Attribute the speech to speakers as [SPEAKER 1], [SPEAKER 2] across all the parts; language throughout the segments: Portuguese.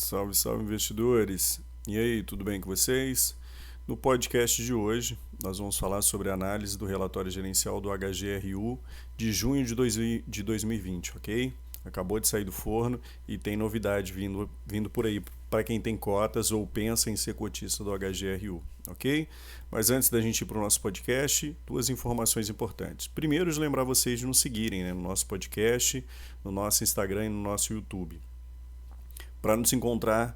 [SPEAKER 1] Salve, salve investidores! E aí, tudo bem com vocês? No podcast de hoje, nós vamos falar sobre a análise do relatório gerencial do HGRU de junho de 2020, ok? Acabou de sair do forno e tem novidade vindo por aí para quem tem cotas ou pensa em ser cotista do HGRU, ok? Mas antes da gente ir para o nosso podcast, duas informações importantes. Primeiro, de lembrar vocês de nos seguirem, no nosso podcast, no nosso Instagram e no nosso YouTube. Para nos encontrar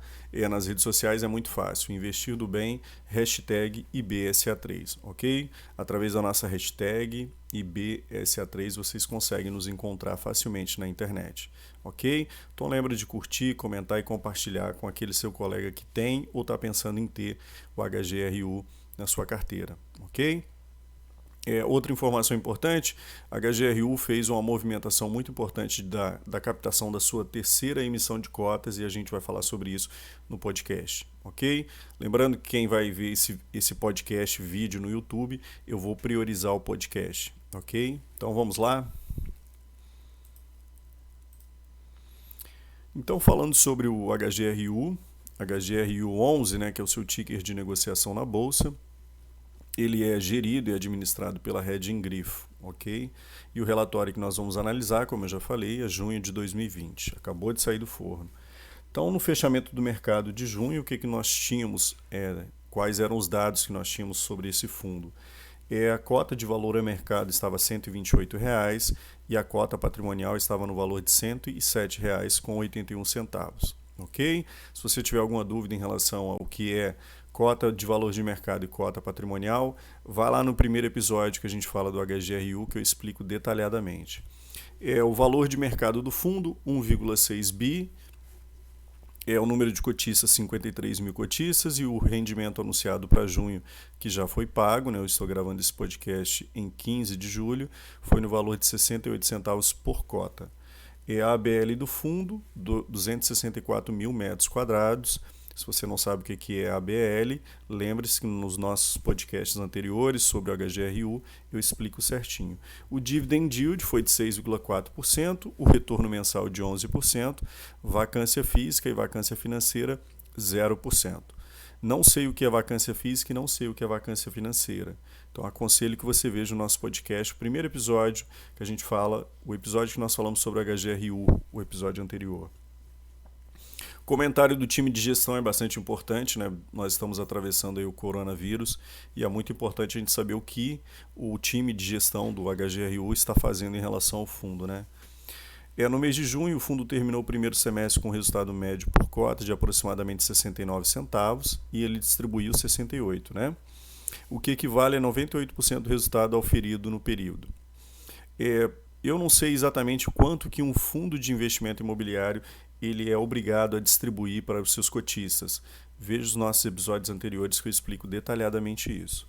[SPEAKER 1] nas redes sociais é muito fácil. Investir do Bem, hashtag IBSA3, ok? Através da nossa hashtag IBSA3 vocês conseguem nos encontrar facilmente na internet, ok? Então lembra de curtir, comentar e compartilhar com aquele seu colega que tem ou está pensando em ter o HGRU na sua carteira, ok? Outra informação importante, a HGRU fez uma movimentação muito importante da captação da sua terceira emissão de cotas e a gente vai falar sobre isso no podcast, ok? Lembrando que quem vai ver esse podcast vídeo no YouTube, eu vou priorizar o podcast, ok? Então vamos lá? Então falando sobre o HGRU 11, que é o seu ticker de negociação na Bolsa, ele é gerido e administrado pela Red Grifo, ok? E o relatório que nós vamos analisar, como eu já falei, é junho de 2020. Acabou de sair do forno. Então, no fechamento do mercado de junho, o que nós tínhamos, quais eram os dados que nós tínhamos sobre esse fundo? A cota de valor a mercado estava R$ 128,00 e a cota patrimonial estava no valor de R$ 107,81, ok? Se você tiver alguma dúvida em relação ao que é cota de valor de mercado e cota patrimonial, vá lá no primeiro episódio que a gente fala do HGRU, que eu explico detalhadamente. O valor de mercado do fundo, 1,6 bi, o número de cotistas, 53 mil cotistas, e o rendimento anunciado para junho, que já foi pago, eu estou gravando esse podcast em 15 de julho, foi no valor de 68 centavos por cota. A ABL do fundo, 264 mil metros quadrados. Se você não sabe o que é a ABL, lembre-se que nos nossos podcasts anteriores sobre o HGRU eu explico certinho. O dividend yield foi de 6,4%, o retorno mensal de 11%, vacância física e vacância financeira 0%. Não sei o que é vacância física e não sei o que é vacância financeira. Então aconselho que você veja o nosso podcast, o primeiro episódio que a gente fala, o episódio que nós falamos sobre o HGRU, o episódio anterior. O comentário do time de gestão é bastante importante, Nós estamos atravessando aí o coronavírus e é muito importante a gente saber o que o time de gestão do HGRU está fazendo em relação ao fundo, No mês de junho, o fundo terminou o primeiro semestre com resultado médio por cota de aproximadamente 69 centavos e ele distribuiu 68, O que equivale a 98% do resultado auferido no período. Eu não sei exatamente quanto que um fundo de investimento imobiliário ele é obrigado a distribuir para os seus cotistas. Veja os nossos episódios anteriores que eu explico detalhadamente isso.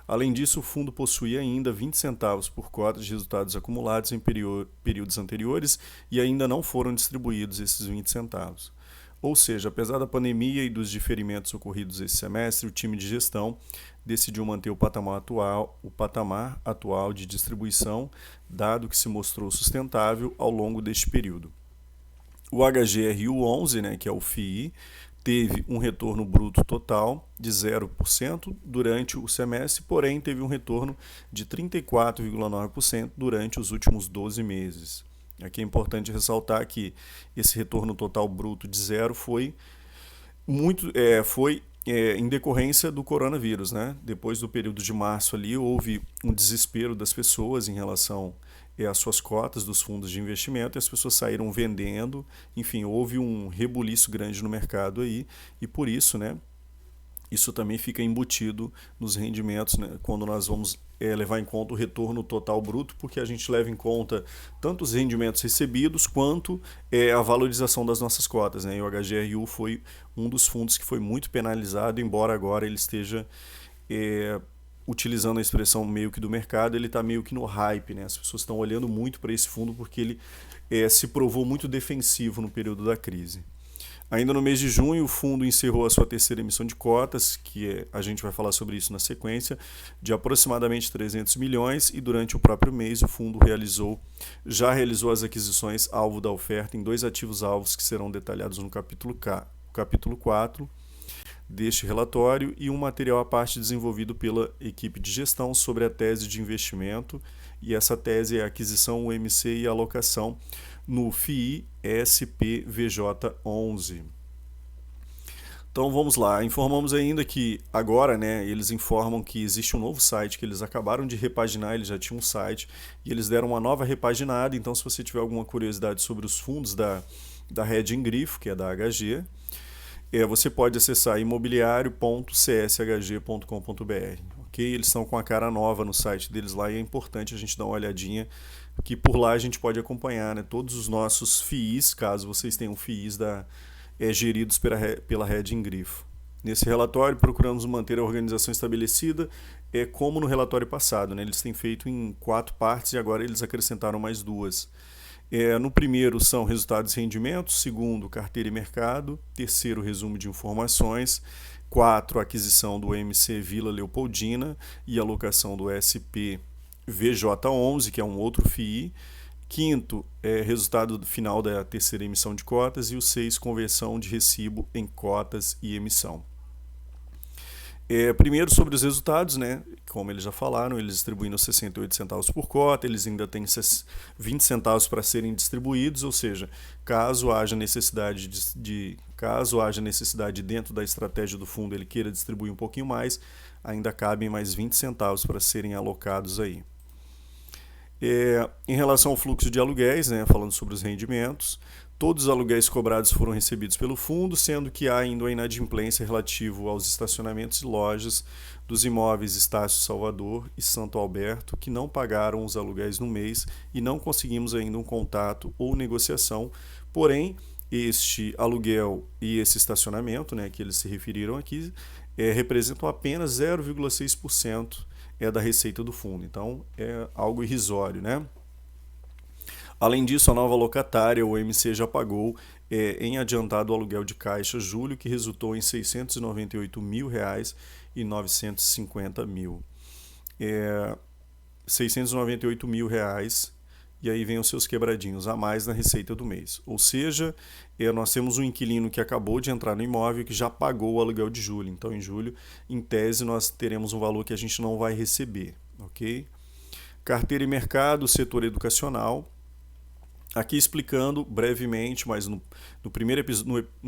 [SPEAKER 1] Além disso, o fundo possui ainda 20 centavos por cota de resultados acumulados em períodos anteriores e ainda não foram distribuídos esses 20 centavos. Ou seja, apesar da pandemia e dos diferimentos ocorridos esse semestre, o time de gestão decidiu manter o patamar atual de distribuição, dado que se mostrou sustentável ao longo deste período. O HGRU 11, que é o FII, teve um retorno bruto total de 0% durante o semestre, porém teve um retorno de 34,9% durante os últimos 12 meses. Aqui é importante ressaltar que esse retorno total bruto de zero foi em decorrência do coronavírus, Depois do período de março ali, houve um desespero das pessoas em relação às suas cotas dos fundos de investimento e as pessoas saíram vendendo, enfim, houve um rebuliço grande no mercado aí e por isso, isso também fica embutido nos rendimentos, quando nós vamos levar em conta o retorno total bruto, porque a gente leva em conta tanto os rendimentos recebidos quanto a valorização das nossas cotas. E o HGRU foi um dos fundos que foi muito penalizado, embora agora ele esteja utilizando a expressão meio que do mercado, ele está meio que no hype. As pessoas estão olhando muito para esse fundo porque ele se provou muito defensivo no período da crise. Ainda no mês de junho, o fundo encerrou a sua terceira emissão de cotas, a gente vai falar sobre isso na sequência, de aproximadamente 300 milhões e durante o próprio mês o fundo já realizou as aquisições alvo da oferta em 2 ativos alvos que serão detalhados no capítulo capítulo 4 deste relatório e um material à parte desenvolvido pela equipe de gestão sobre a tese de investimento, e essa tese é a aquisição, UMC e alocação no FII SPVJ11. Então vamos lá, informamos ainda que agora, eles informam que existe um novo site que eles acabaram de repaginar, eles já tinham um site e eles deram uma nova repaginada. Então se você tiver alguma curiosidade sobre os fundos da Red em Grifo, que é da HG, você pode acessar imobiliario.cshg.com.br, ok? Eles estão com a cara nova no site deles lá e é importante a gente dar uma olhadinha, porque por lá a gente pode acompanhar, todos os nossos FIIs, caso vocês tenham FIIs geridos pela Red em Grifo. Nesse relatório procuramos manter a organização estabelecida, como no relatório passado, eles têm feito em 4 partes e agora eles acrescentaram mais 2. No primeiro são resultados e rendimentos, segundo, carteira e mercado, terceiro, resumo de informações, 4, aquisição do MC Vila Leopoldina e alocação do SP VJ11, que é um outro FII, quinto, resultado final da terceira emissão de cotas, e o 6, conversão de recibo em cotas e emissão. Primeiro sobre os resultados, como eles já falaram, eles distribuindo 68 centavos por cota, eles ainda têm 20 centavos para serem distribuídos, ou seja, caso haja necessidade dentro da estratégia do fundo, ele queira distribuir um pouquinho mais, ainda cabem mais 20 centavos para serem alocados aí. Em relação ao fluxo de aluguéis, falando sobre os rendimentos, todos os aluguéis cobrados foram recebidos pelo fundo, sendo que há ainda a inadimplência relativo aos estacionamentos e lojas dos imóveis Estácio Salvador e Santo Alberto, que não pagaram os aluguéis no mês e não conseguimos ainda um contato ou negociação. Porém, este aluguel e esse estacionamento, que eles se referiram aqui, representam apenas 0,6% da receita do fundo. Então, é algo irrisório, Além disso, a nova locatária, o MC, já pagou em adiantado o aluguel de caixa julho, que resultou em R$ 698.950. R$ 698.000, e aí vem os seus quebradinhos a mais na receita do mês. Ou seja, nós temos um inquilino que acabou de entrar no imóvel que já pagou o aluguel de julho. Então, em julho, em tese, nós teremos um valor que a gente não vai receber, ok? Carteira e mercado, setor educacional. Aqui explicando brevemente, mas no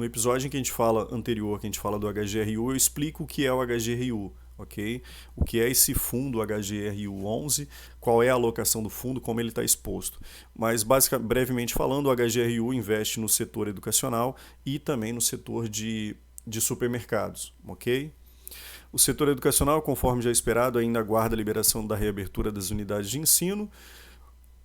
[SPEAKER 1] episódio em que a gente fala anterior, que a gente fala do HGRU, eu explico o que é o HGRU, ok? O que é esse fundo HGRU 11, qual é a alocação do fundo, como ele está exposto. Mas, brevemente falando, o HGRU investe no setor educacional e também no setor de supermercados, ok? O setor educacional, conforme já esperado, ainda aguarda a liberação da reabertura das unidades de ensino,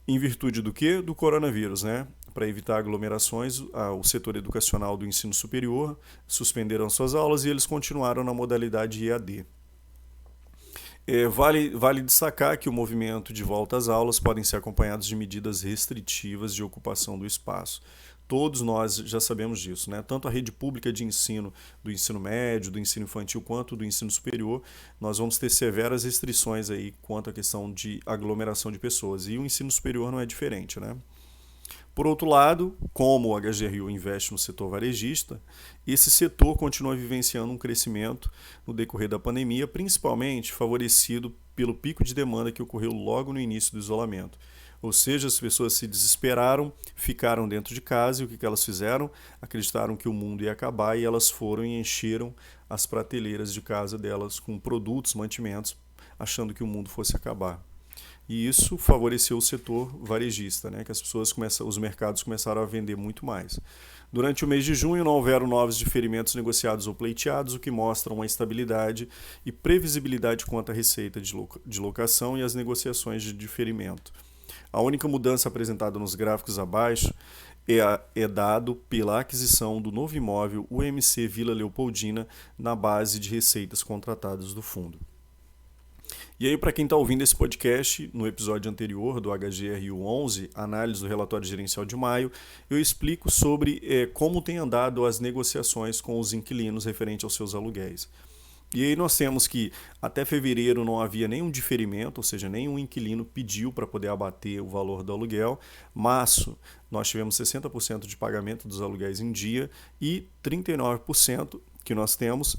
[SPEAKER 1] em virtude do quê? Do coronavírus, Para evitar aglomerações, o setor educacional do ensino superior suspenderam suas aulas e eles continuaram na modalidade EAD. Vale destacar que o movimento de volta às aulas podem ser acompanhados de medidas restritivas de ocupação do espaço. Todos nós já sabemos disso, Tanto a rede pública de ensino, do ensino médio, do ensino infantil, quanto do ensino superior, nós vamos ter severas restrições aí quanto à questão de aglomeração de pessoas. E o ensino superior não é diferente, Por outro lado, como o HGRU investe no setor varejista, esse setor continua vivenciando um crescimento no decorrer da pandemia, principalmente favorecido pelo pico de demanda que ocorreu logo no início do isolamento. Ou seja, as pessoas se desesperaram, ficaram dentro de casa e o que elas fizeram? Acreditaram que o mundo ia acabar e elas foram e encheram as prateleiras de casa delas com produtos, mantimentos, achando que o mundo fosse acabar. E isso favoreceu o setor varejista, que os mercados começaram a vender muito mais. Durante o mês de junho não houveram novos diferimentos negociados ou pleiteados, o que mostra uma estabilidade e previsibilidade quanto à receita de locação e as negociações de diferimento. A única mudança apresentada nos gráficos abaixo é dado pela aquisição do novo imóvel UMC Vila Leopoldina na base de receitas contratadas do fundo. E aí, para quem está ouvindo esse podcast, no episódio anterior do HGRU 11, análise do relatório gerencial de maio, eu explico sobre como tem andado as negociações com os inquilinos referente aos seus aluguéis. E aí nós temos que até fevereiro não havia nenhum diferimento, ou seja, nenhum inquilino pediu para poder abater o valor do aluguel. Março, nós tivemos 60% de pagamento dos aluguéis em dia e 39% que nós temos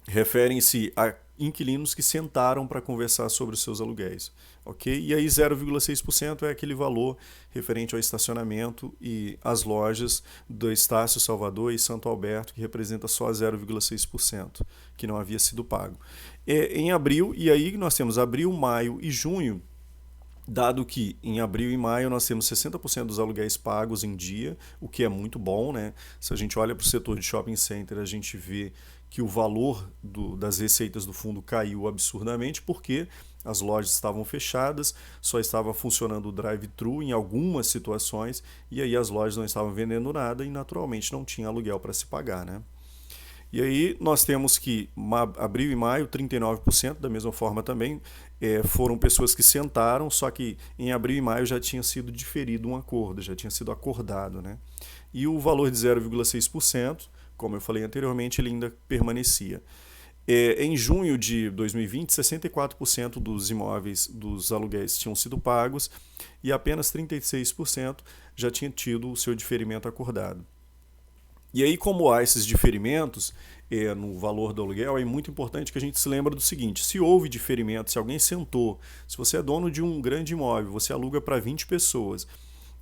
[SPEAKER 1] referem-se a inquilinos que sentaram para conversar sobre os seus aluguéis, ok? E aí 0,6% é aquele valor referente ao estacionamento e as lojas do Estácio, Salvador e Santo Alberto, que representa só 0,6%, que não havia sido pago. Em abril, e aí nós temos abril, maio e junho, dado que em abril e maio nós temos 60% dos aluguéis pagos em dia, o que é muito bom, né? Se a gente olha para o setor de shopping center, a gente vê que o valor das receitas do fundo caiu absurdamente porque as lojas estavam fechadas, só estava funcionando o drive-thru em algumas situações e aí as lojas não estavam vendendo nada e naturalmente não tinha aluguel para se pagar, né? E aí nós temos que abril e maio, 39%, da mesma forma também, foram pessoas que sentaram, só que em abril e maio já tinha sido diferido um acordo, já tinha sido acordado, né? E o valor de 0,6%, como eu falei anteriormente, ele ainda permanecia. Em junho de 2020, 64% dos imóveis, dos aluguéis tinham sido pagos e apenas 36% já tinha tido o seu diferimento acordado. E aí, como há esses diferimentos no valor do aluguel, é muito importante que a gente se lembre do seguinte: se houve diferimento, se alguém sentou, se você é dono de um grande imóvel, você aluga para 20 pessoas,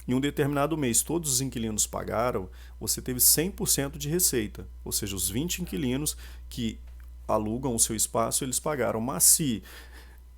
[SPEAKER 1] em um determinado mês todos os inquilinos pagaram, você teve 100% de receita, ou seja, os 20 inquilinos que alugam o seu espaço, eles pagaram. Mas se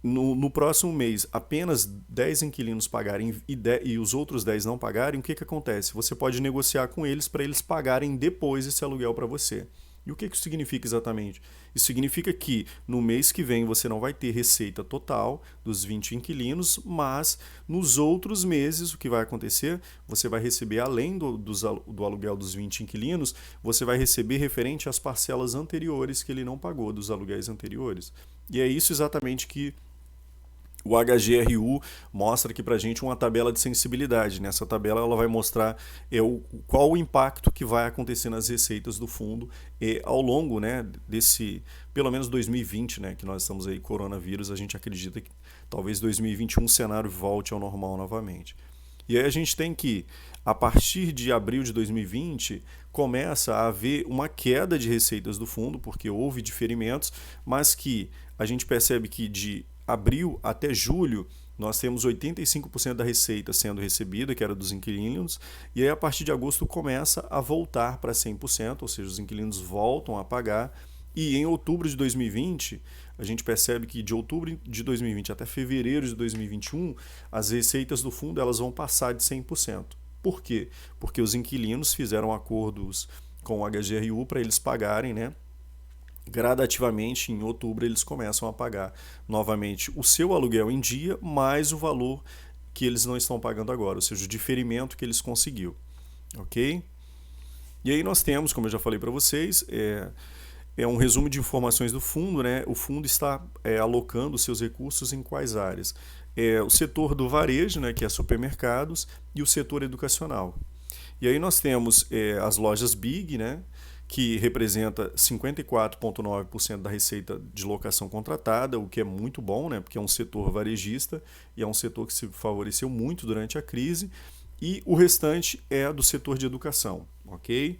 [SPEAKER 1] no próximo mês apenas 10 inquilinos pagarem e os outros 10 não pagarem, o que acontece? Você pode negociar com eles para eles pagarem depois esse aluguel para você. E o que isso significa exatamente? Isso significa que no mês que vem você não vai ter receita total dos 20 inquilinos, mas nos outros meses o que vai acontecer? Você vai receber, além do aluguel dos 20 inquilinos, você vai receber referente às parcelas anteriores que ele não pagou, dos aluguéis anteriores. E é isso exatamente que o HGRU mostra aqui para a gente uma tabela de sensibilidade. Nessa tabela ela vai mostrar qual o impacto que vai acontecer nas receitas do fundo ao longo, né, desse, pelo menos 2020, né, que nós estamos aí, coronavírus, a gente acredita que talvez 2021 o cenário volte ao normal novamente. E aí a gente tem que, a partir de abril de 2020, começa a haver uma queda de receitas do fundo, porque houve diferimentos, mas que a gente percebe que de abril até julho, nós temos 85% da receita sendo recebida, que era dos inquilinos, e aí a partir de agosto começa a voltar para 100%, ou seja, os inquilinos voltam a pagar, e em outubro de 2020, a gente percebe que de outubro de 2020 até fevereiro de 2021, as receitas do fundo elas vão passar de 100%. Por quê? Porque os inquilinos fizeram acordos com o HGRU para eles pagarem, né? Gradativamente, em outubro, eles começam a pagar novamente o seu aluguel em dia, mais o valor que eles não estão pagando agora, ou seja, o diferimento que eles conseguiu. Ok? E aí nós temos, como eu já falei para vocês, um resumo de informações do fundo, né? O fundo está alocando seus recursos em quais áreas? O setor do varejo, né, que é supermercados, e o setor educacional. E aí nós temos as lojas Big, né, que representa 54,9% da receita de locação contratada, o que é muito bom, né, porque é um setor varejista e é um setor que se favoreceu muito durante a crise, e o restante é do setor de educação, ok?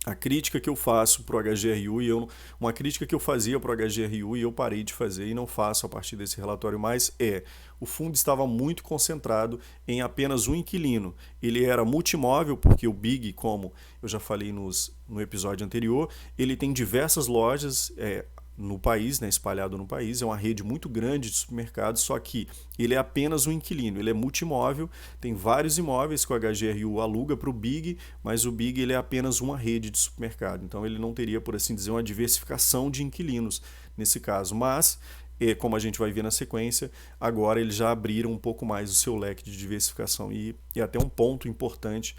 [SPEAKER 1] A crítica que eu faço para o HGRU, uma crítica que eu fazia para o HGRU e eu parei de fazer e não faço a partir desse relatório mais, o fundo estava muito concentrado em apenas um inquilino. Ele era multimóvel, porque o Big, como eu já falei no episódio anterior, ele tem diversas lojas no país, né, espalhado no país, é uma rede muito grande de supermercados, só que ele é apenas um inquilino, ele é multimóvel, tem vários imóveis que o HGRU aluga para o Big, mas o Big ele é apenas uma rede de supermercado, então ele não teria, por assim dizer, uma diversificação de inquilinos nesse caso, mas como a gente vai ver na sequência, agora eles já abriram um pouco mais o seu leque de diversificação e até um ponto importante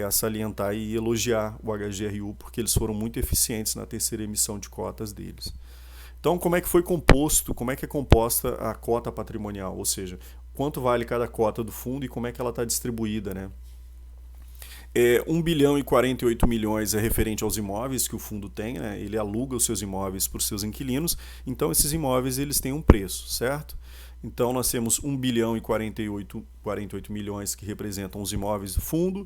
[SPEAKER 1] a salientar e elogiar o HGRU, porque eles foram muito eficientes na terceira emissão de cotas deles. Então, como é que é composta a cota patrimonial, ou seja, quanto vale cada cota do fundo e como é que ela está distribuída, né? 1 bilhão e 48 milhões é referente aos imóveis que o fundo tem, né? Ele aluga os seus imóveis para os seus inquilinos, então esses imóveis eles têm um preço, certo? Então nós temos 1 bilhão e 48 milhões que representam os imóveis do fundo.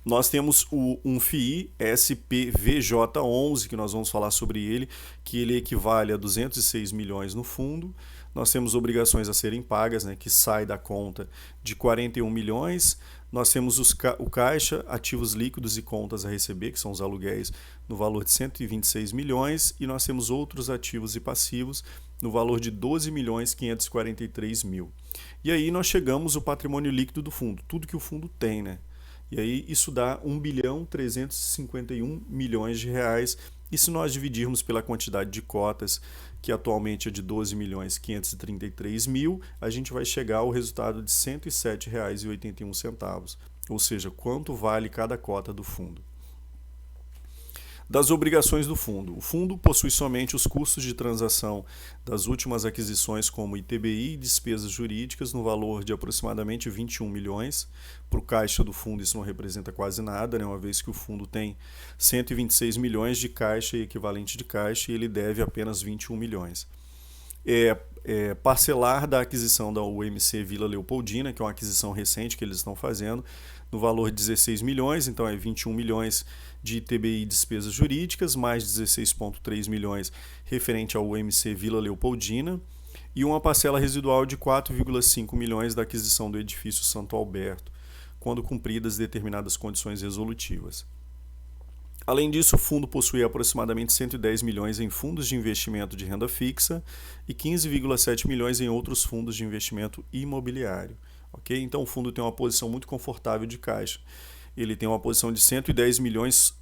[SPEAKER 1] Nós temos um FII SPVJ11, que nós vamos falar sobre ele, que ele equivale a 206 milhões no fundo. Nós temos obrigações a serem pagas, né, que sai da conta de 41 milhões. Nós temos o caixa, ativos líquidos e contas a receber, que são os aluguéis, no valor de 126 milhões. E nós temos outros ativos e passivos no valor de 12 milhões 543 mil. E aí nós chegamos ao patrimônio líquido do fundo, tudo que o fundo tem, né? E aí isso dá 1 bilhão 351 milhões de reais. E se nós dividirmos pela quantidade de cotas, que atualmente é de 12 milhões 533 mil, a gente vai chegar ao resultado de R$ 107,81. Ou seja, quanto vale cada cota do fundo. Das obrigações do fundo. O fundo possui somente os custos de transação das últimas aquisições, como ITBI e despesas jurídicas, no valor de aproximadamente 21 milhões. Para o caixa do fundo isso não representa quase nada, né? Uma vez que o fundo tem 126 milhões de caixa e equivalente de caixa e ele deve apenas 21 milhões. Parcelar da aquisição da UMC Vila Leopoldina, que é uma aquisição recente que eles estão fazendo, no valor de 16 milhões, então é 21 milhões de ITBI e despesas jurídicas, mais 16,3 milhões referente ao UMC Vila Leopoldina, e uma parcela residual de 4,5 milhões da aquisição do edifício Santo Alberto, quando cumpridas determinadas condições resolutivas. Além disso, o fundo possui aproximadamente 110 milhões em fundos de investimento de renda fixa e 15,7 milhões em outros fundos de investimento imobiliário. Okay? Então o fundo tem uma posição muito confortável de caixa. Ele tem uma posição de 110 milhões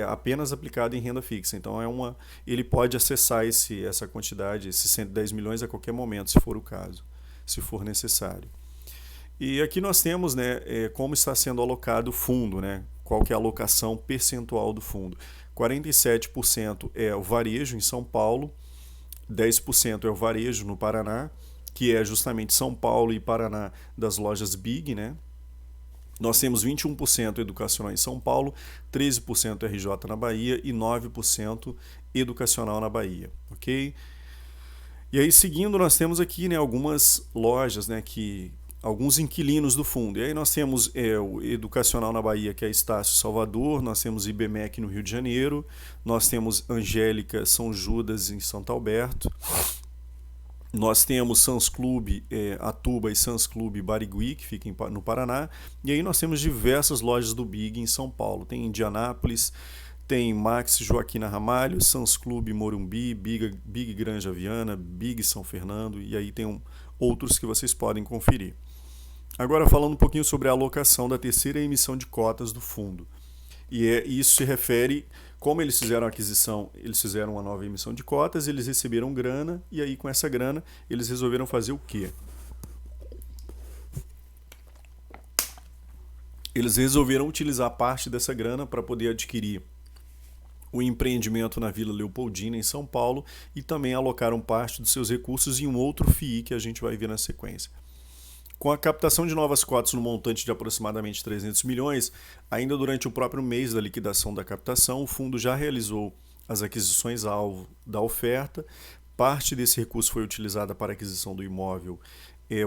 [SPEAKER 1] apenas aplicada em renda fixa. Então ele pode acessar essa quantidade, esses 110 milhões a qualquer momento, se for o caso, se for necessário. E aqui nós temos, né, como está sendo alocado o fundo, né? Qual que é a alocação percentual do fundo. 47% é o varejo em São Paulo, 10% é o varejo no Paraná, que é justamente São Paulo e Paraná das lojas Big, né? Nós temos 21% educacional em São Paulo, 13% RJ na Bahia e 9% educacional na Bahia, ok? E aí seguindo nós temos aqui, né, algumas lojas, né, alguns inquilinos do fundo. E aí nós temos o Educacional na Bahia, que é Estácio Salvador, nós temos IBMEC no Rio de Janeiro, nós temos Angélica São Judas em Santo Alberto, nós temos Sans Clube Atuba e Sans Clube Barigui, que fica no Paraná, e aí nós temos diversas lojas do Big em São Paulo. Tem Indianápolis, tem Max Joaquina Ramalho, Sans Clube Morumbi, Big Granja Viana, Big São Fernando, e aí tem outros que vocês podem conferir. Agora falando um pouquinho sobre a alocação da terceira emissão de cotas do fundo. E isso se refere, como eles fizeram a aquisição, eles fizeram uma nova emissão de cotas, eles receberam grana, e aí com essa grana eles resolveram fazer o quê? Eles resolveram utilizar parte dessa grana para poder adquirir o empreendimento na Vila Leopoldina, em São Paulo, e também alocaram parte dos seus recursos em um outro FII que a gente vai ver na sequência. Com a captação de novas cotas no montante de aproximadamente 300 milhões, ainda durante o próprio mês da liquidação da captação, o fundo já realizou as aquisições-alvo da oferta. Parte desse recurso foi utilizada para a aquisição do imóvel,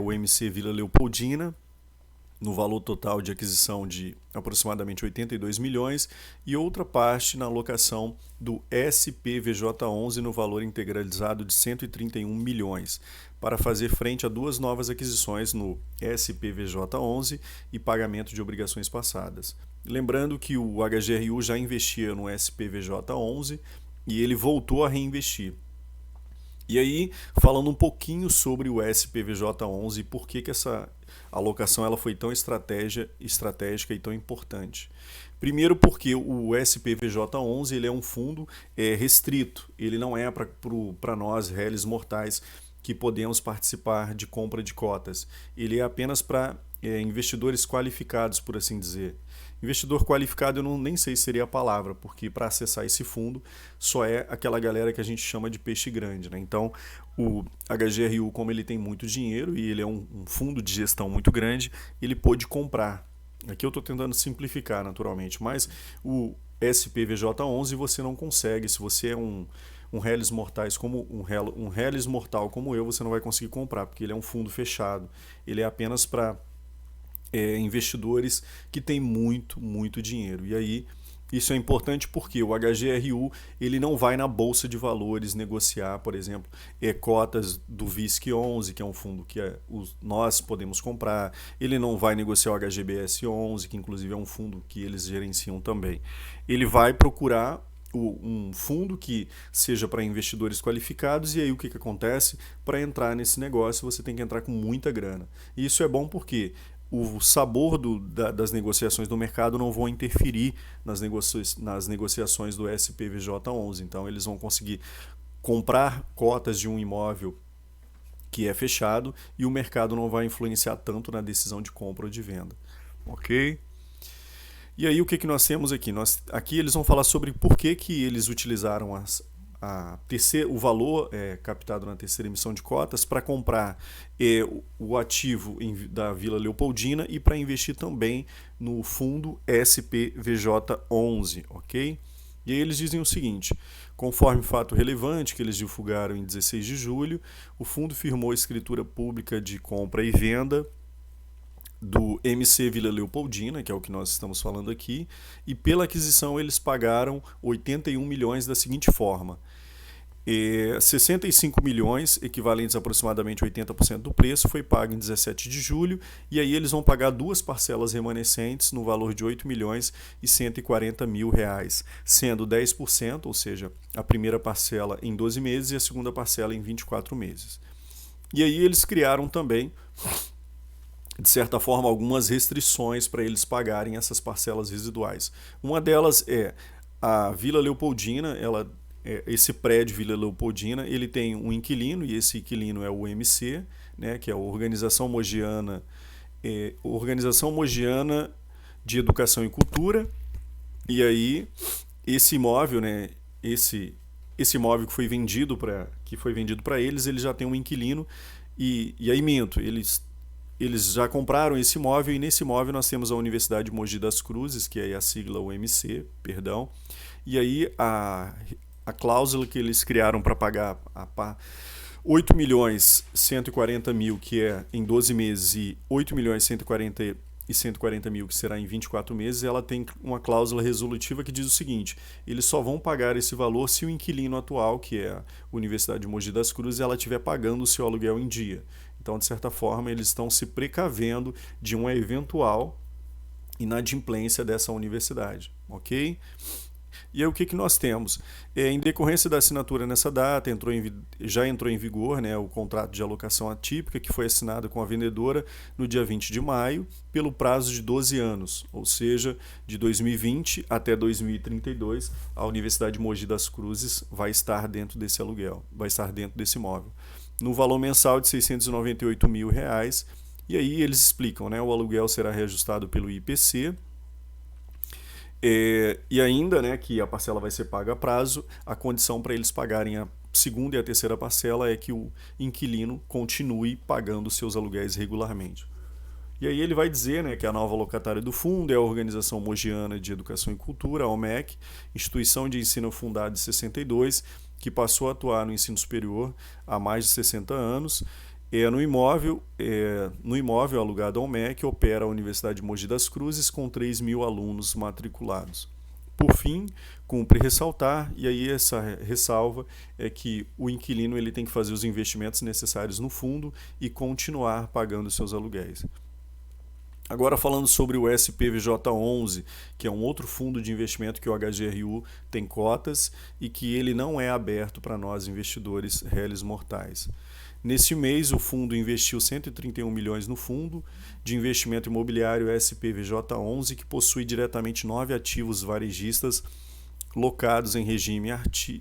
[SPEAKER 1] o MC Vila Leopoldina, no valor total de aquisição de aproximadamente 82 milhões, e outra parte na alocação do SPVJ11 no valor integralizado de 131 milhões, para fazer frente a duas novas aquisições no SPVJ11 e pagamento de obrigações passadas. Lembrando que o HGRU já investia no SPVJ11 e ele voltou a reinvestir. E aí, falando um pouquinho sobre o SPVJ11 e por que essa alocação ela foi tão estratégica e tão importante. Primeiro porque o SPVJ11 ele é um fundo restrito, ele não é para nós, réis mortais, que podemos participar de compra de cotas. Ele é apenas para investidores qualificados, por assim dizer. Investidor qualificado eu nem sei se seria a palavra, porque para acessar esse fundo só é aquela galera que a gente chama de peixe grande, né? Então o HGRU, como ele tem muito dinheiro e ele é um fundo de gestão muito grande, ele pôde comprar. Aqui eu estou tentando simplificar naturalmente, mas o SPVJ11 você não consegue. Se você é um Hellis Mortais como um Hellis Mortal como eu, você não vai conseguir comprar, porque ele é um fundo fechado. Ele é apenas para investidores que têm muito dinheiro. E aí isso é importante porque o HGRU ele não vai na bolsa de valores negociar, por exemplo, cotas do VISC 11, que é um fundo que nós podemos comprar. Ele não vai negociar o HGBS 11, que inclusive é um fundo que eles gerenciam também. Ele vai procurar um fundo que seja para investidores qualificados, e aí o que acontece? Para entrar nesse negócio você tem que entrar com muita grana. E isso é bom porque o sabor das negociações do mercado não vão interferir nas negociações do SPVJ11. Então eles vão conseguir comprar cotas de um imóvel que é fechado e o mercado não vai influenciar tanto na decisão de compra ou de venda. Ok? E aí o que nós temos aqui? Aqui eles vão falar sobre por que eles utilizaram o valor captado na terceira emissão de cotas para comprar o ativo da Vila Leopoldina e para investir também no fundo SPVJ11, ok? E aí eles dizem o seguinte: conforme fato relevante que eles divulgaram em 16 de julho, o fundo firmou a escritura pública de compra e venda do MC Vila Leopoldina, que é o que nós estamos falando aqui, e pela aquisição eles pagaram 81 milhões da seguinte forma: 65 milhões, equivalentes a aproximadamente 80% do preço, foi pago em 17 de julho, e aí eles vão pagar duas parcelas remanescentes no valor de 8 milhões e 140 mil reais, sendo 10%, ou seja, a primeira parcela em 12 meses e a segunda parcela em 24 meses. E aí eles criaram também, de certa forma, algumas restrições para eles pagarem essas parcelas residuais. Uma delas é a Vila Leopoldina, esse prédio Vila Leopoldina, ele tem um inquilino, e esse inquilino é o MC, né, que é a Organização Mogiana de Educação e Cultura. E aí esse imóvel, né, esse imóvel que foi vendido para eles, ele já tem um inquilino, e aí minto, eles já compraram esse imóvel, e nesse imóvel nós temos a Universidade de Mogi das Cruzes, que é a sigla UMC, perdão. E aí a cláusula que eles criaram para pagar 8 milhões 140 mil, que é em 12 meses, e 8 milhões 140 mil, que será em 24 meses, ela tem uma cláusula resolutiva que diz o seguinte: eles só vão pagar esse valor se o inquilino atual, que é a Universidade de Mogi das Cruzes, ela estiver pagando o seu aluguel em dia. Então, de certa forma, eles estão se precavendo de uma eventual inadimplência dessa universidade, ok? E aí o que nós temos? Em decorrência da assinatura nessa data, já entrou em vigor, né, o contrato de alocação atípica, que foi assinado com a vendedora no dia 20 de maio, pelo prazo de 12 anos, ou seja, de 2020 até 2032, a Universidade de Mogi das Cruzes vai estar dentro desse aluguel, vai estar dentro desse imóvel, no valor mensal de R$ 698 mil. E aí eles explicam, né, o aluguel será reajustado pelo IPC, e ainda, né, que a parcela vai ser paga a prazo. A condição para eles pagarem a segunda e a terceira parcela é que o inquilino continue pagando seus aluguéis regularmente. E aí ele vai dizer, né, que a nova locatária do fundo é a Organização Mogiana de Educação e Cultura, a OMEC, instituição de ensino fundada em 62, que passou a atuar no ensino superior há mais de 60 anos. No imóvel alugado ao MEC, opera a Universidade de Mogi das Cruzes com 3 mil alunos matriculados. Por fim, cumpre ressaltar, e aí essa ressalva é que o inquilino ele tem que fazer os investimentos necessários no fundo e continuar pagando seus aluguéis. Agora falando sobre o SPVJ11, que é um outro fundo de investimento que o HGRU tem cotas e que ele não é aberto para nós investidores Hellis Mortais. Neste mês, o fundo investiu 131 milhões no fundo de investimento imobiliário SPVJ11, que possui diretamente 9 ativos varejistas locados em regime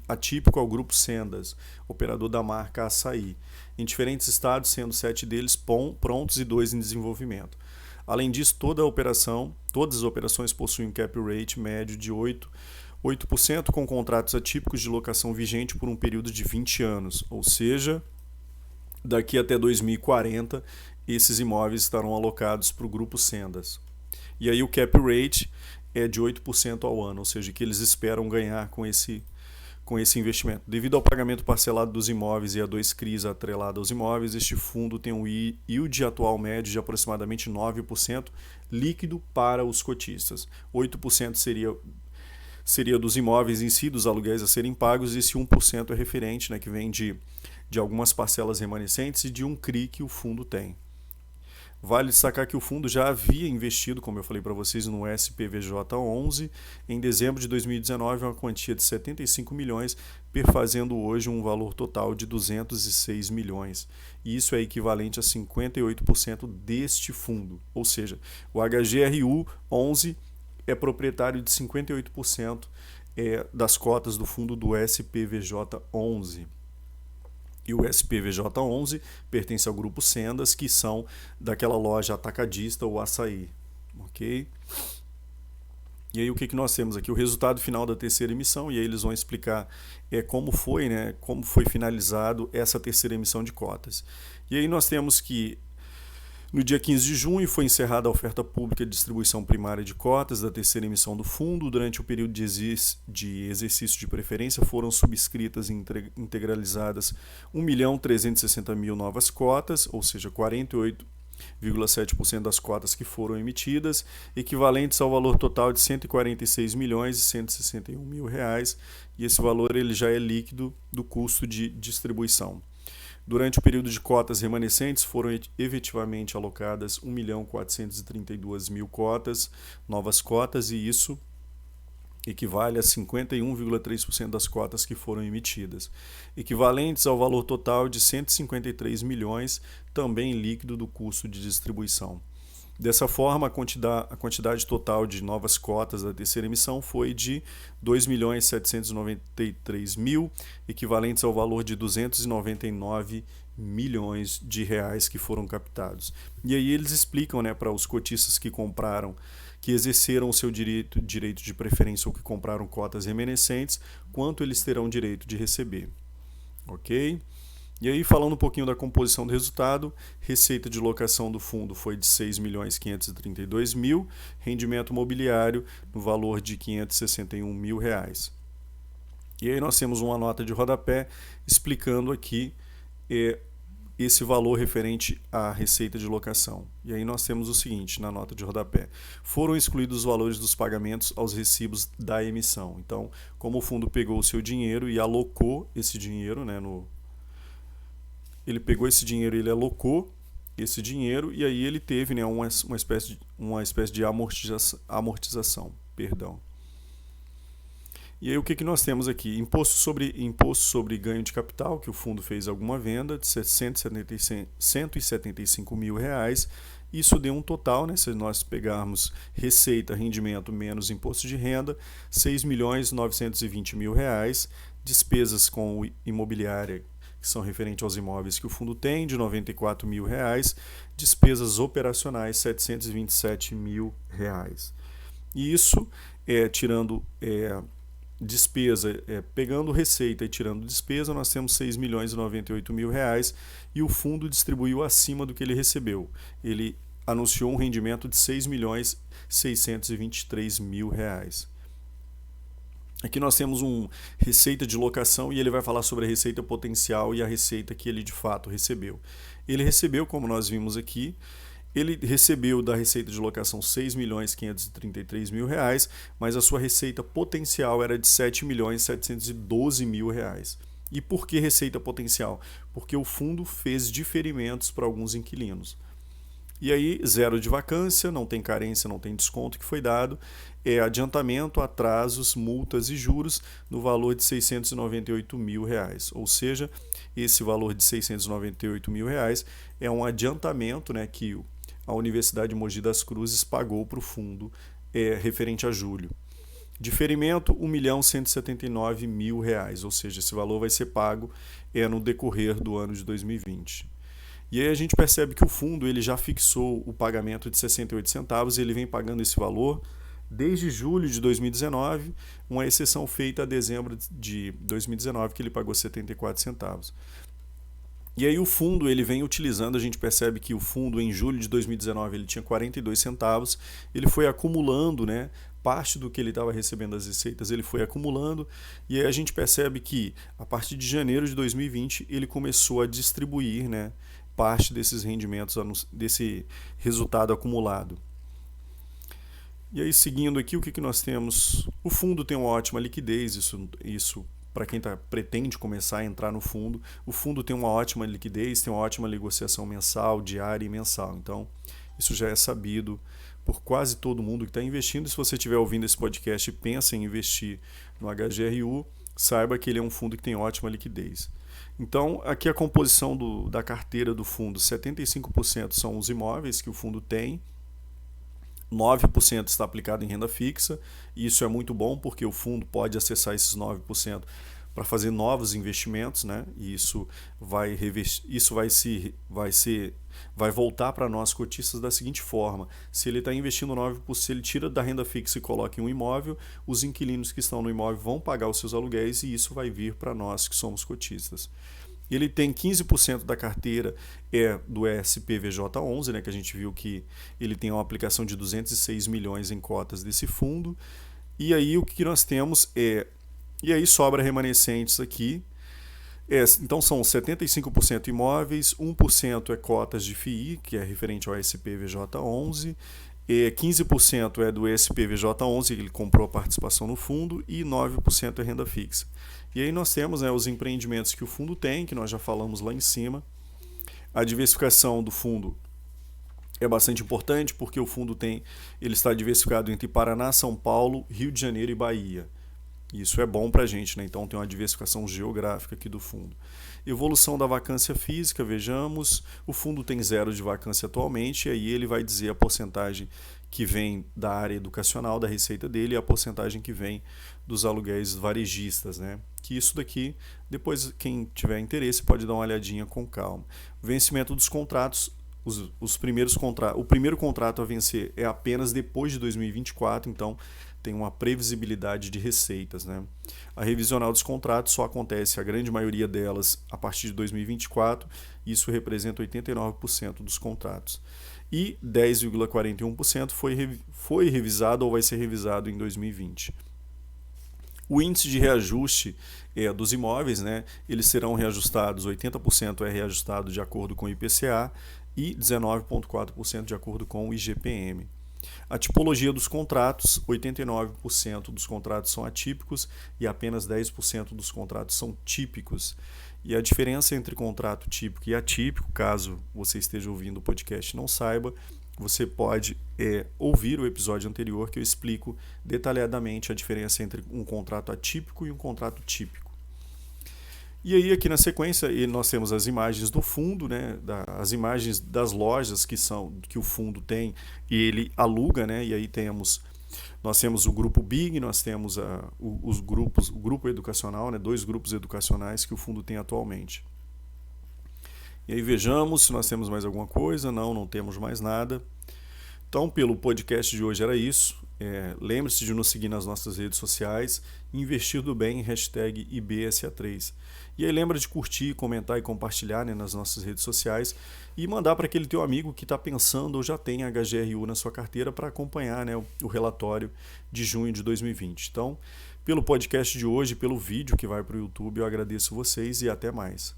[SPEAKER 1] atípico ao Grupo Sendas, operador da marca Açaí, em diferentes estados, sendo 7 deles prontos e 2 em desenvolvimento. Além disso, todas as operações possuem um cap rate médio de 8% com contratos atípicos de locação vigente por um período de 20 anos, ou seja, daqui até 2040, esses imóveis estarão alocados para o Grupo Sendas. E aí o cap rate é de 8% ao ano, ou seja, que eles esperam ganhar com esse investimento. Devido ao pagamento parcelado dos imóveis e a 2 CRIs atrelado aos imóveis, este fundo tem um yield atual médio de aproximadamente 9% líquido para os cotistas. 8% seria dos imóveis em si, dos aluguéis a serem pagos, e esse 1% é referente, né, que vem de algumas parcelas remanescentes e de um CRI que o fundo tem. Vale destacar que o fundo já havia investido, como eu falei para vocês, no SPVJ11 em dezembro de 2019, uma quantia de 75 milhões, perfazendo hoje um valor total de 206 milhões. E isso é equivalente a 58% deste fundo. Ou seja, o HGRU 11 é proprietário de 58% das cotas do fundo do SPVJ11. E o SPVJ11 pertence ao grupo Sendas, que são daquela loja atacadista ou açaí. Ok? E aí o que nós temos aqui? O resultado final da terceira emissão, e aí eles vão explicar como foi finalizado essa terceira emissão de cotas. E aí nós temos que no dia 15 de junho foi encerrada a oferta pública de distribuição primária de cotas da terceira emissão do fundo. Durante o período de exercício de preferência foram subscritas e integralizadas 1.360.000 novas cotas, ou seja, 48,7% das cotas que foram emitidas, equivalentes ao valor total de 146 milhões e 161 mil reais, e esse valor ele já é líquido do custo de distribuição. Durante o período de cotas remanescentes, foram efetivamente alocadas 1.432.000 cotas, novas cotas, e isso equivale a 51,3% das cotas que foram emitidas, equivalentes ao valor total de 153 milhões, também líquido do custo de distribuição. Dessa forma, a quantidade total de novas cotas da terceira emissão foi de 2.793.000, equivalentes ao valor de 299 milhões de reais que foram captados. E aí eles explicam, para os cotistas que compraram, que exerceram o seu direito de preferência ou que compraram cotas remanescentes, quanto eles terão direito de receber. Ok? E aí, falando um pouquinho da composição do resultado, receita de locação do fundo foi de 6.532.000, rendimento mobiliário no valor de 561 mil reais. E aí nós temos uma nota de rodapé explicando aqui esse valor referente à receita de locação. E aí nós temos o seguinte na nota de rodapé: foram excluídos os valores dos pagamentos aos recibos da emissão. Então, como o fundo pegou o seu dinheiro e alocou esse dinheiro, ele pegou esse dinheiro, ele alocou esse dinheiro, e aí ele teve uma espécie de amortização. E aí o que nós temos aqui? Imposto sobre ganho de capital, que o fundo fez alguma venda de 175 mil reais. Isso deu um total, se nós pegarmos receita, rendimento menos imposto de renda, 6.920 mil reais, despesas com imobiliária, que são referentes aos imóveis que o fundo tem, de 94 mil reais, despesas operacionais, 727 mil reais. E isso, tirando despesa, pegando receita e tirando despesa, nós temos 6.098 mil reais, e o fundo distribuiu acima do que ele recebeu. Ele anunciou um rendimento de 6.623 mil reais. Aqui nós temos receita de locação, e ele vai falar sobre a receita potencial e a receita que ele de fato recebeu. Ele recebeu, como nós vimos aqui, ele recebeu da receita de locação 6.533 mil reais, mas a sua receita potencial era de 7.712 mil reais. E por que receita potencial? Porque o fundo fez diferimentos para alguns inquilinos. E aí, zero de vacância, não tem carência, não tem desconto que foi dado, adiantamento, atrasos, multas e juros no valor de 698 mil reais. Ou seja, esse valor de 698 mil reais é um adiantamento, que a Universidade de Mogi das Cruzes pagou para o fundo referente a julho. Diferimento, R$ 1.179 mil reais, ou seja, esse valor vai ser pago no decorrer do ano de 2020. E aí a gente percebe que o fundo ele já fixou o pagamento de 68 centavos, e ele vem pagando esse valor desde julho de 2019, uma exceção feita a dezembro de 2019, que ele pagou 74 centavos. E aí o fundo ele vem utilizando, a gente percebe que o fundo em julho de 2019 ele tinha 42 centavos, ele foi acumulando, né, parte do que ele estava recebendo das receitas, ele foi acumulando, e aí a gente percebe que a partir de janeiro de 2020 ele começou a distribuir, né, parte desses rendimentos, desse resultado acumulado. E aí, seguindo aqui, o que nós temos? O fundo tem uma ótima liquidez, isso para quem pretende começar a entrar no fundo. O fundo tem uma ótima liquidez, tem uma ótima negociação mensal, diária e mensal. Então, isso já é sabido por quase todo mundo que está investindo. Se você estiver ouvindo esse podcast e pensa em investir no HGRU, saiba que ele é um fundo que tem ótima liquidez. Então, aqui a composição da carteira do fundo, 75% são os imóveis que o fundo tem, 9% está aplicado em renda fixa, e isso é muito bom porque o fundo pode acessar esses 9% para fazer novos investimentos, né? E isso vai voltar para nós cotistas da seguinte forma: se ele está investindo 9%, se ele tira da renda fixa e coloca em um imóvel, os inquilinos que estão no imóvel vão pagar os seus aluguéis e isso vai vir para nós que somos cotistas. Ele tem 15% da carteira do SPVJ11, né, que a gente viu que ele tem uma aplicação de 206 milhões em cotas desse fundo. E aí o que nós temos e aí sobra remanescentes aqui. Então são 75% imóveis, 1% é cotas de FII, que é referente ao SPVJ11, 15% é do SPVJ11, que ele comprou a participação no fundo, e 9% é renda fixa. E aí nós temos, né, os empreendimentos que o fundo tem, que nós já falamos lá em cima. A diversificação do fundo é bastante importante porque o fundo ele está diversificado entre Paraná, São Paulo, Rio de Janeiro e Bahia. Isso é bom para a gente, né? Então tem uma diversificação geográfica aqui do fundo. Evolução da vacância física, vejamos, o fundo tem 0 de vacância atualmente, e aí ele vai dizer a porcentagem que vem da área educacional, da receita dele, e a porcentagem que vem dos aluguéis varejistas, né? Que isso daqui, depois quem tiver interesse pode dar uma olhadinha com calma. Vencimento dos contratos, o primeiro contrato a vencer é apenas depois de 2024, então tem uma previsibilidade de receitas, né? A revisional dos contratos só acontece, a grande maioria delas, a partir de 2024, isso representa 89% dos contratos. E 10,41% foi revisado ou vai ser revisado em 2020. O índice de reajuste dos imóveis, né, eles serão reajustados, 80% é reajustado de acordo com o IPCA e 19,4% de acordo com o IGPM. A tipologia dos contratos, 89% dos contratos são atípicos e apenas 10% dos contratos são típicos. E a diferença entre contrato típico e atípico, caso você esteja ouvindo o podcast e não saiba, você pode ouvir o episódio anterior que eu explico detalhadamente a diferença entre um contrato atípico e um contrato típico. E aí aqui na sequência nós temos as imagens do fundo, né, as imagens das lojas que o fundo tem e ele aluga, né, e aí nós temos o grupo Big, nós temos o grupo educacional, né, 2 grupos educacionais que o fundo tem atualmente. E aí vejamos se nós temos mais alguma coisa. Não temos mais nada. Então, pelo podcast de hoje era isso. Lembre-se de nos seguir nas nossas redes sociais, Investir do Bem, #IBSA3. E aí lembra de curtir, comentar e compartilhar, né, nas nossas redes sociais e mandar para aquele teu amigo que está pensando ou já tem HGRU na sua carteira para acompanhar, né, o relatório de junho de 2020. Então, pelo podcast de hoje, pelo vídeo que vai para o YouTube, eu agradeço vocês e até mais.